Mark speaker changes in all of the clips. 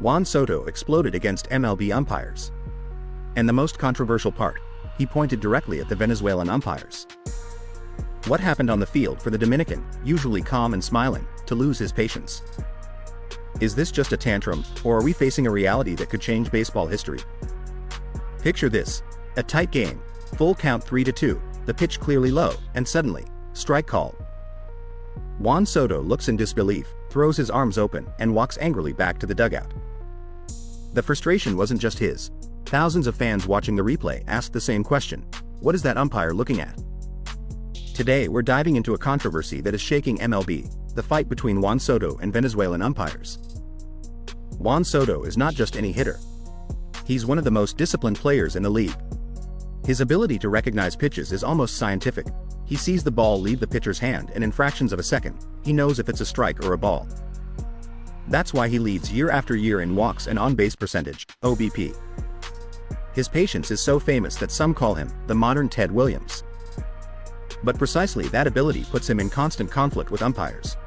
Speaker 1: Juan Soto exploded against MLB umpires. And the most controversial part, he pointed directly at the Venezuelan umpires. What happened on the field for the Dominican, usually calm and smiling, to lose his patience? Is this just a tantrum, or are we facing a reality that could change baseball history? Picture this: a tight game, full count 3-2, the pitch clearly low, and suddenly, strike call. Juan Soto looks in disbelief, throws his arms open, and walks angrily back to the dugout. The frustration wasn't just his. Thousands of fans watching the replay asked the same question: what is that umpire looking at? Today we're diving into a controversy that is shaking MLB, the fight between Juan Soto and Venezuelan umpires. Juan Soto is not just any hitter. He's one of the most disciplined players in the league. His ability to recognize pitches is almost scientific. He sees the ball leave the pitcher's hand, and in fractions of a second, he knows if it's a strike or a ball. That's why he leads year after year in walks and on-base percentage, OBP. His patience is so famous that some call him the modern Ted Williams. But precisely that ability puts him in constant conflict with umpires.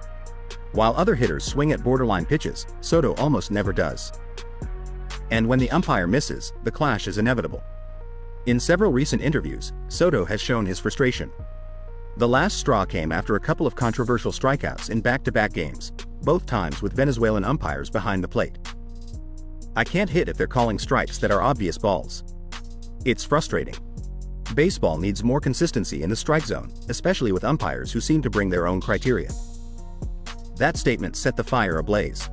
Speaker 1: While other hitters swing at borderline pitches, Soto almost never does. And when the umpire misses, the clash is inevitable. In several recent interviews, Soto has shown his frustration. The last straw came after a couple of controversial strikeouts in back-to-back games, both times with Venezuelan umpires behind the plate. "I can't hit if they're calling strikes that are obvious balls. It's frustrating. Baseball needs more consistency in the strike zone, especially with umpires who seem to bring their own criteria." That statement set the fire ablaze.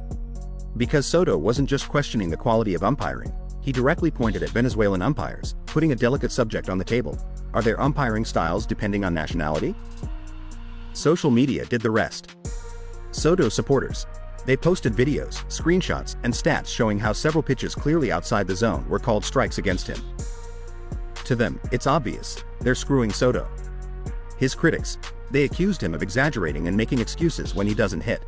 Speaker 1: Because Soto wasn't just questioning the quality of umpiring, he directly pointed at Venezuelan umpires, putting a delicate subject on the table: are their umpiring styles depending on nationality? Social media did the rest. Soto's supporters, they posted videos, screenshots, and stats showing how several pitches clearly outside the zone were called strikes against him. To them, it's obvious, they're screwing Soto. His critics, they accused him of exaggerating and making excuses when he doesn't hit.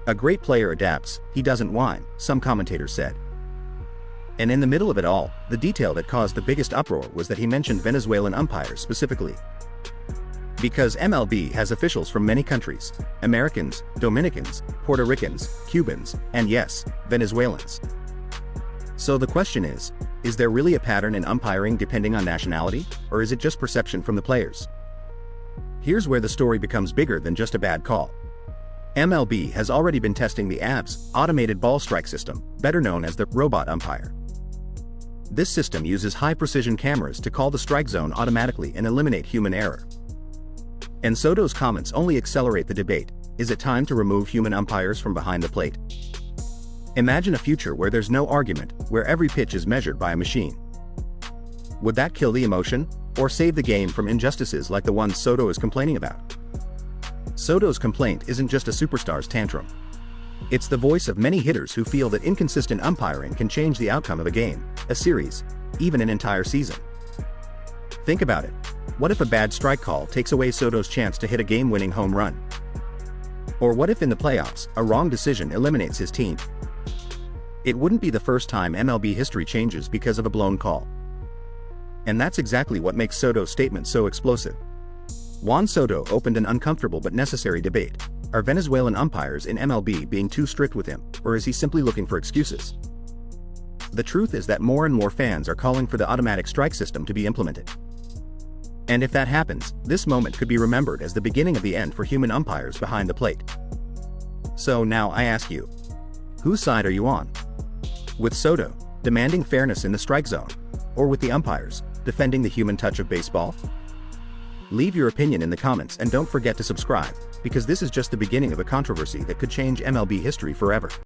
Speaker 1: "A great player adapts, he doesn't whine," some commentators said. And in the middle of it all, the detail that caused the biggest uproar was that he mentioned Venezuelan umpires specifically. Because MLB has officials from many countries: Americans, Dominicans, Puerto Ricans, Cubans, and yes, Venezuelans. So the question is there really a pattern in umpiring depending on nationality, or is it just perception from the players? Here's where the story becomes bigger than just a bad call. MLB has already been testing the ABS, automated ball strike system, better known as the robot umpire. This system uses high-precision cameras to call the strike zone automatically and eliminate human error. And Soto's comments only accelerate the debate: is it time to remove human umpires from behind the plate? Imagine a future where there's no argument, where every pitch is measured by a machine. Would that kill the emotion, or save the game from injustices like the ones Soto is complaining about? Soto's complaint isn't just a superstar's tantrum. It's the voice of many hitters who feel that inconsistent umpiring can change the outcome of a game, a series, even an entire season. Think about it. What if a bad strike call takes away Soto's chance to hit a game-winning home run? Or what if in the playoffs, a wrong decision eliminates his team? It wouldn't be the first time MLB history changes because of a blown call. And that's exactly what makes Soto's statement so explosive. Juan Soto opened an uncomfortable but necessary debate: are Venezuelan umpires in MLB being too strict with him, or is he simply looking for excuses? The truth is that more and more fans are calling for the automatic strike system to be implemented. And if that happens, this moment could be remembered as the beginning of the end for human umpires behind the plate. So now I ask you, whose side are you on? With Soto, demanding fairness in the strike zone, or with the umpires, defending the human touch of baseball? Leave your opinion in the comments and don't forget to subscribe, because this is just the beginning of a controversy that could change MLB history forever.